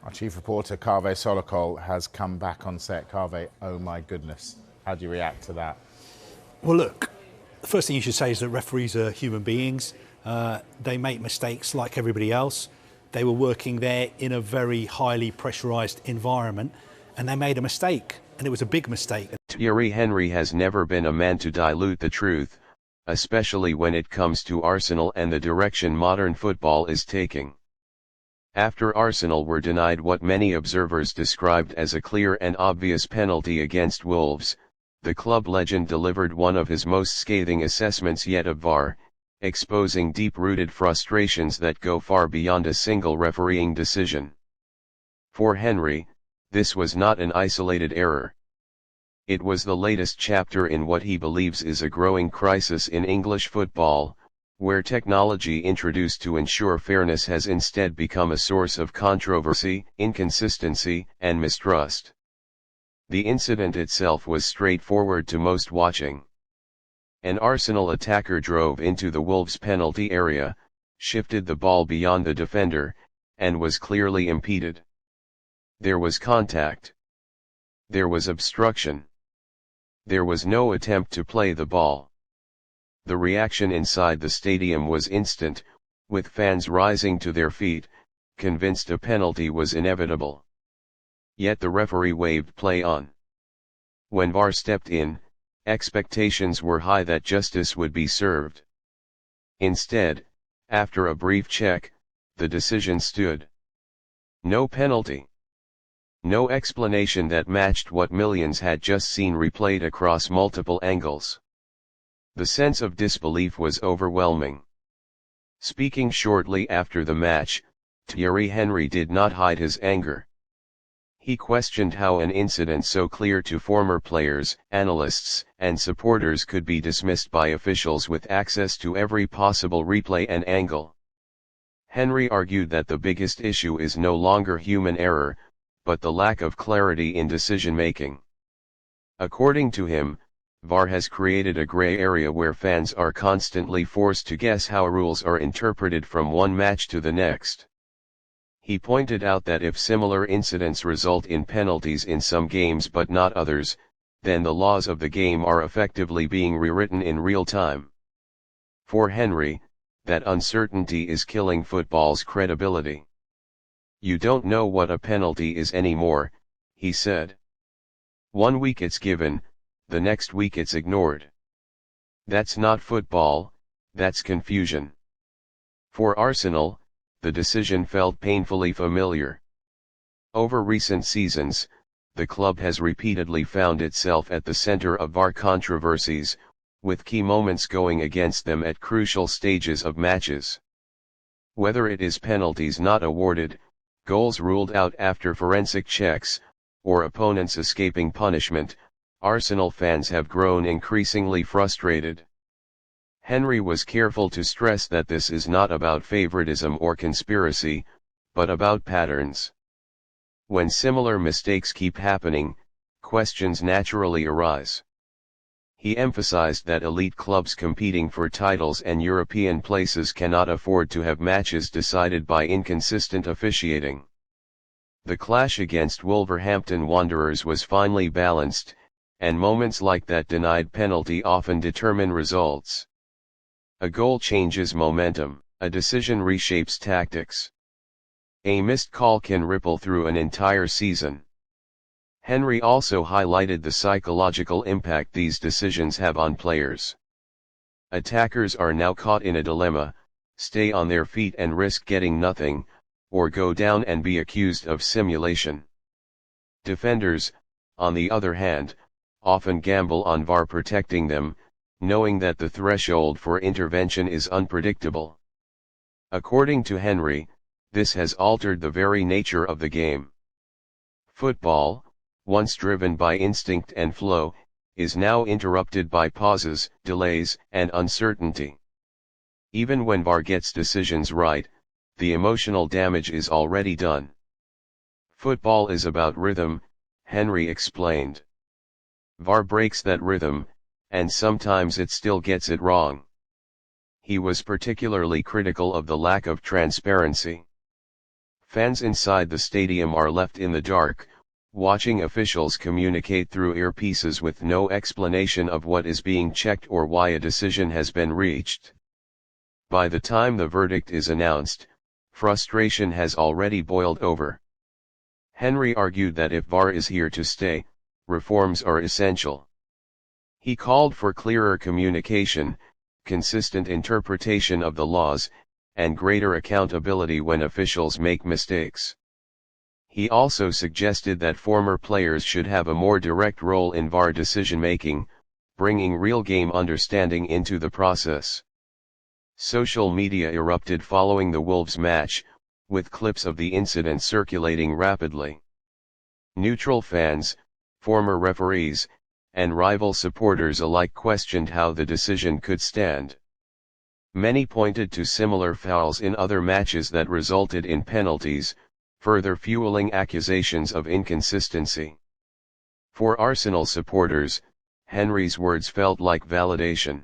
Our chief reporter, Kaveh Solokol, has come back on set. Kaveh, oh my goodness. How do you react to that? Well, look, the first thing you should say is that referees are human beings. They make mistakes like everybody else. They were working there in a very highly pressurised environment, and they made a mistake, and it was a big mistake. Thierry Henry has never been a man to dilute the truth, especially when it comes to Arsenal and the direction modern football is taking. After Arsenal were denied what many observers described as a clear and obvious penalty against Wolves, the club legend delivered one of his most scathing assessments yet of VAR, exposing deep-rooted frustrations that go far beyond a single refereeing decision. For Henry, this was not an isolated error. It was the latest chapter in what he believes is a growing crisis in English football, where technology introduced to ensure fairness has instead become a source of controversy, inconsistency, and mistrust. The incident itself was straightforward to most watching. An Arsenal attacker drove into the Wolves' penalty area, shifted the ball beyond the defender, and was clearly impeded. There was contact. There was obstruction. There was no attempt to play the ball. The reaction inside the stadium was instant, with fans rising to their feet, convinced a penalty was inevitable. Yet the referee waved play on. When VAR stepped in, expectations were high that justice would be served. Instead, after a brief check, the decision stood. No penalty. No explanation that matched what millions had just seen replayed across multiple angles. The sense of disbelief was overwhelming. Speaking shortly after the match, Thierry Henry did not hide his anger. He questioned how an incident so clear to former players, analysts, and supporters could be dismissed by officials with access to every possible replay and angle. Henry argued that the biggest issue is no longer human error, but the lack of clarity in decision-making. According to him, VAR has created a gray area where fans are constantly forced to guess how rules are interpreted from one match to the next. He pointed out that if similar incidents result in penalties in some games but not others, then the laws of the game are effectively being rewritten in real time. For Henry, that uncertainty is killing football's credibility. You don't know what a penalty is anymore, he said. One week it's given, the next week it's ignored. That's not football, that's confusion. For Arsenal, the decision felt painfully familiar. Over recent seasons, the club has repeatedly found itself at the center of VAR controversies, with key moments going against them at crucial stages of matches. Whether it is penalties not awarded, goals ruled out after forensic checks, or opponents escaping punishment, Arsenal fans have grown increasingly frustrated. Henry was careful to stress that this is not about favoritism or conspiracy, but about patterns. When similar mistakes keep happening, questions naturally arise. He emphasized that elite clubs competing for titles and European places cannot afford to have matches decided by inconsistent officiating. The clash against Wolverhampton Wanderers was finely balanced, and moments like that denied penalty often determine results. A goal changes momentum, a decision reshapes tactics. A missed call can ripple through an entire season. Henry also highlighted the psychological impact these decisions have on players. Attackers are now caught in a dilemma: stay on their feet and risk getting nothing, or go down and be accused of simulation. Defenders, on the other hand, often gamble on VAR protecting them, knowing that the threshold for intervention is unpredictable. According to Henry, this has altered the very nature of the game. Football, once driven by instinct and flow, is now interrupted by pauses, delays, and uncertainty. Even when VAR gets decisions right, the emotional damage is already done. Football is about rhythm, Henry explained. VAR breaks that rhythm, and sometimes it still gets it wrong. He was particularly critical of the lack of transparency. Fans inside the stadium are left in the dark, watching officials communicate through earpieces with no explanation of what is being checked or why a decision has been reached. By the time the verdict is announced, frustration has already boiled over. Henry argued that if VAR is here to stay, reforms are essential. He called for clearer communication, consistent interpretation of the laws, and greater accountability when officials make mistakes. He also suggested that former players should have a more direct role in VAR decision-making, bringing real game understanding into the process. Social media erupted following the Wolves match, with clips of the incident circulating rapidly. Neutral fans, former referees, and rival supporters alike questioned how the decision could stand. Many pointed to similar fouls in other matches that resulted in penalties, further fueling accusations of inconsistency. For Arsenal supporters, Henry's words felt like validation.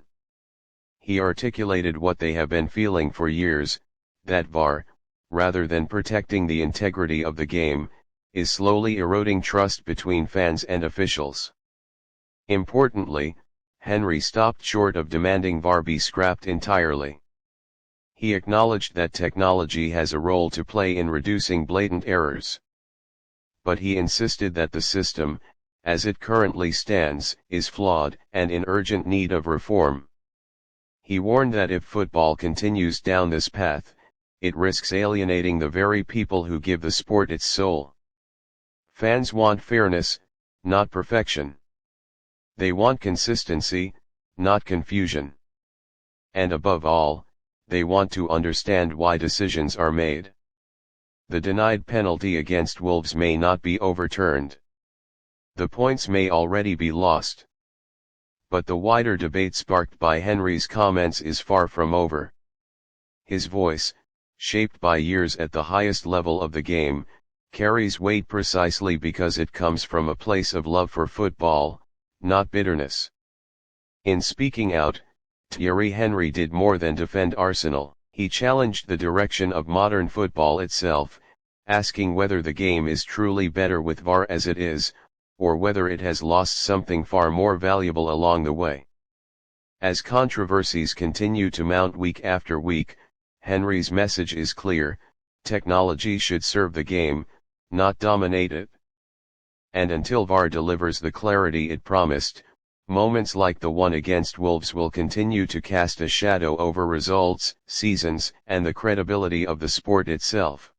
He articulated what they have been feeling for years, that VAR, rather than protecting the integrity of the game, is slowly eroding trust between fans and officials. Importantly, Henry stopped short of demanding VAR be scrapped entirely. He acknowledged that technology has a role to play in reducing blatant errors. But he insisted that the system, as it currently stands, is flawed and in urgent need of reform. He warned that if football continues down this path, it risks alienating the very people who give the sport its soul. Fans want fairness, not perfection. They want consistency, not confusion. And above all, they want to understand why decisions are made. The denied penalty against Wolves may not be overturned. The points may already be lost. But the wider debate sparked by Henry's comments is far from over. His voice, shaped by years at the highest level of the game, carries weight precisely because it comes from a place of love for football, not bitterness. In speaking out, Thierry Henry did more than defend Arsenal. He challenged the direction of modern football itself, asking whether the game is truly better with VAR as it is, or whether it has lost something far more valuable along the way. As controversies continue to mount week after week, Henry's message is clear: technology should serve the game, not dominate it. And until VAR delivers the clarity it promised, moments like the one against Wolves will continue to cast a shadow over results, seasons, and the credibility of the sport itself.